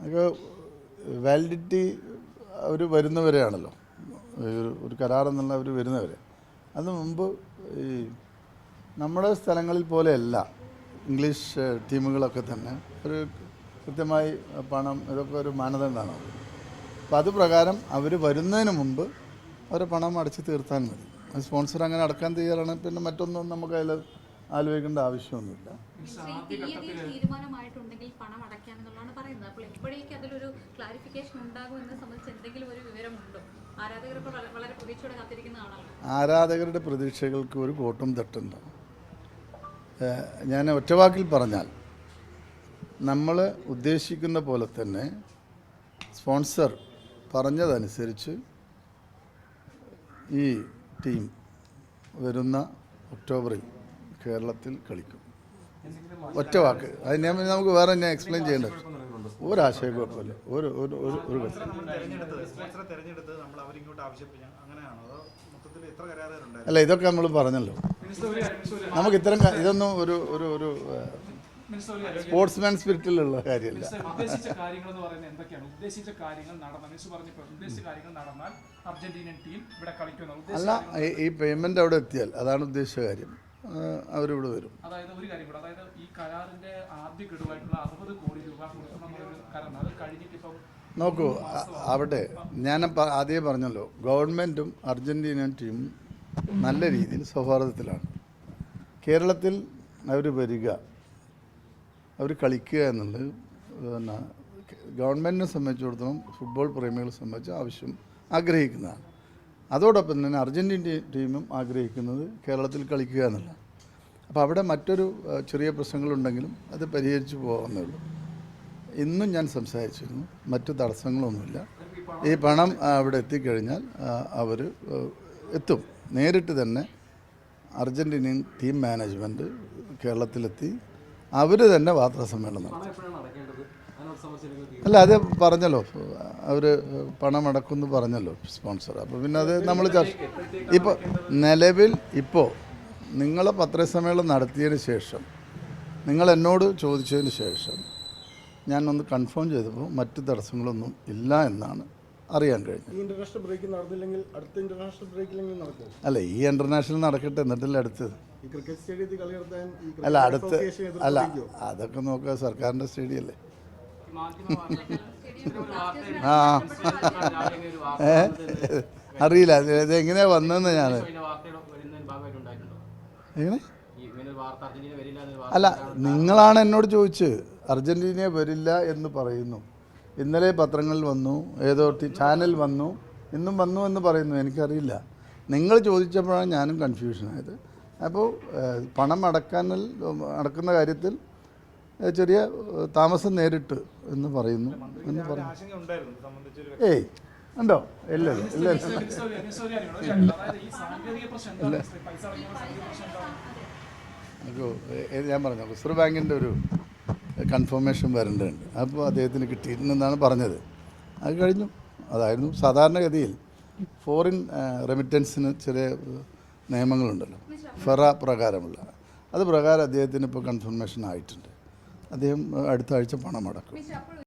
അതൊക്കെ വാലിഡിറ്റി അവർ വരുന്നവരെയാണല്ലോ, ഒരു കരാർ എന്നുള്ള അവർ വരുന്നവരെ. അതിന് മുമ്പ് ഈ നമ്മുടെ സ്ഥലങ്ങളിൽ പോലെയല്ല ഇംഗ്ലീഷ് ടീമുകളൊക്കെ തന്നെ ഒരു കൃത്യമായി പണം ഇതൊക്കെ ഒരു മാനദണ്ഡമാണ്. അപ്പോൾ അത് പ്രകാരം അവർ വരുന്നതിന് മുമ്പ് അവരെ പണം അടച്ച് തീർത്താൽ മതി. സ്പോൺസർ അങ്ങനെ അടക്കാൻ തയ്യാറാണ്. പിന്നെ മറ്റൊന്നും നമുക്ക് അതിൽ ആലോചിക്കേണ്ട ആവശ്യമൊന്നുമില്ല. തീരുമാനമായിട്ടുണ്ടെങ്കിൽ പണം അടയ്ക്കാമെന്നുള്ളതാണ് പറയുന്നത്. അപ്പോൾ എപ്പോഴേക്കും അതിലൊരു ക്ലാരിഫിക്കേഷൻ ഉണ്ടാകുമെന്ന് സംബന്ധിച്ച് എന്തെങ്കിലും ഒരു വിവരമുണ്ടോ? ആരാധകർ ഇപ്പോൾ വളരെ പ്രതീക്ഷയോടെ കാത്തിരിക്കുന്നതാണല്ലോ. ആരാധകരുടെ പ്രതീക്ഷകൾക്ക് ഒരു കോട്ടും തട്ടുണ്ട്. ഞാൻ ഒറ്റവാക്കിൽ പറഞ്ഞാൽ നമ്മൾ ഉദ്ദേശിക്കുന്ന പോലെ തന്നെ സ്പോൺസർ പറഞ്ഞതനുസരിച്ച് ഈ ടീം വരുന്ന ഒക്ടോബറിൽ കേരളത്തിൽ കളിക്കും. ഒറ്റ വാക്ക് അത് നമുക്ക് വേറെ തന്നെ എക്സ്പ്ലെയിൻ ചെയ്യേണ്ടത് ഒരാശയക്കുഴപ്പമില്ല. അല്ല, ഇതൊക്കെ നമ്മൾ പറഞ്ഞല്ലോ. നമുക്ക് ഇത്തരം ഇതൊന്നും ഒരു സ്പോർട്സ്മാൻ സ്പിരിറ്റിലുള്ള കാര്യമല്ല. അല്ല, ഈ പേയ്മെന്റ് അവിടെ എത്തിയാൽ അതാണ് ഉദ്ദേശിച്ച കാര്യം. അവരിവിടെ വരും. അതായത് ഒരു കാര്യം കൂടെ, അതായത് ഈ കരാറിന്റെ ആദ്യ ഗഡുവായിട്ടുള്ള 60 കോടി രൂപ കരാറാണ്. അത് കഴിഞ്ഞിട്ട് ഇപ്പം നോക്കൂ, അവിടെ ഞാൻ ആദ്യമേ പറഞ്ഞല്ലോ, ഗവൺമെൻറ്റും അർജൻറ്റീനിയൻ ടീമും നല്ല രീതിയിൽ സൗഹാർദ്ദത്തിലാണ്. കേരളത്തിൽ അവർ വരിക, അവർ കളിക്കുക എന്നുള്ളത് പിന്നെ ഗവൺമെൻറ്റിനെ സംബന്ധിച്ചിടത്തോളം ഫുട്ബോൾ പ്രേമികളെ സംബന്ധിച്ച് ആഗ്രഹിക്കുന്നതാണ്. അതോടൊപ്പം തന്നെ അർജൻറ്റീൻ ടീമും ആഗ്രഹിക്കുന്നത് കേരളത്തിൽ കളിക്കുക എന്നുള്ളതാണ്. അപ്പോൾ അവിടെ മറ്റൊരു ചെറിയ പ്രശ്നങ്ങളുണ്ടെങ്കിലും അത് പരിഹരിച്ചു പോകാവുന്നേ ഉള്ളൂ. ഇന്നും ഞാൻ സംസാരിച്ചിരുന്നു, മറ്റു തടസ്സങ്ങളൊന്നുമില്ല. ഈ പണം അവിടെ എത്തിക്കഴിഞ്ഞാൽ അവർ എത്തും. നേരിട്ട് തന്നെ അർജൻറ്റീനിയൻ ടീം മാനേജ്മെൻറ്റ് കേരളത്തിലെത്തി അവർ തന്നെ വാർത്താസമ്മേളനം നടത്തും. അല്ല, അത് പറഞ്ഞല്ലോ, അവർ പണം അടക്കുമെന്ന് പറഞ്ഞല്ലോ സ്പോൺസർ. അപ്പോൾ പിന്നെ അത് നമ്മൾ ഇപ്പോൾ നിലവിൽ നിങ്ങൾ പത്രസമ്മേളനം നടത്തിയതിന് ശേഷം, നിങ്ങൾ എന്നോട് ചോദിച്ചതിന് ശേഷം ഞാൻ ഒന്ന് കൺഫേം ചെയ്തപ്പോൾ മറ്റ് തടസ്സങ്ങളൊന്നും ഇല്ല എന്നാണ് അറിയാൻ കഴിഞ്ഞത്. അല്ല, ഈ ഇൻ്റർനാഷണൽ നടക്കട്ടെ, എന്നിട്ടല്ലേ അടുത്തത്. അല്ല അതൊക്കെ നോക്കുക, സർക്കാരിൻ്റെ സ്റ്റേഡിയം അല്ലേ. അറിയില്ല ഇതെങ്ങനെയാ വന്നതെന്ന് ഞാൻ. എങ്ങനെ? അല്ല, നിങ്ങളാണ് എന്നോട് ചോദിച്ചത്. അർജൻറ്റീന വരില്ല എന്ന് പറയുന്നു. ഇന്നലെ പത്രങ്ങളിൽ വന്നു, ഏതോ ചാനൽ വന്നു, ഇന്നും വന്നു എന്ന് പറയുന്നു. എനിക്കറിയില്ല. നിങ്ങൾ ചോദിച്ചപ്പോഴാണ് ഞാനും കൺഫ്യൂഷനായത്. അപ്പോൾ പണം അടക്കുന്ന കാര്യത്തിൽ ചെറിയ താമസം നേരിട്ട് എന്ന് പറയുന്നു. ഏയ് ഉണ്ടോ? ഇല്ല. ഞാൻ പറഞ്ഞു, റിസർവ് ബാങ്കിൻ്റെ ഒരു കൺഫർമേഷൻ വരേണ്ടതുണ്ട്. അപ്പോൾ അദ്ദേഹത്തിന് കിട്ടിയിരുന്നെന്നാണ് പറഞ്ഞത്. അത് കഴിഞ്ഞു. അതായിരുന്നു സാധാരണഗതിയിൽ ഫോറിൻ റെമിറ്റൻസിന് ചെറിയ നിയമങ്ങളുണ്ടല്ലോ, ഫെറ പ്രകാരമുള്ള. അത് പ്രകാരം അദ്ദേഹത്തിന് ഇപ്പോൾ കൺഫർമേഷൻ ആയിട്ടുണ്ട്. അദ്ദേഹം അടുത്ത ആഴ്ച പണം അടക്കും.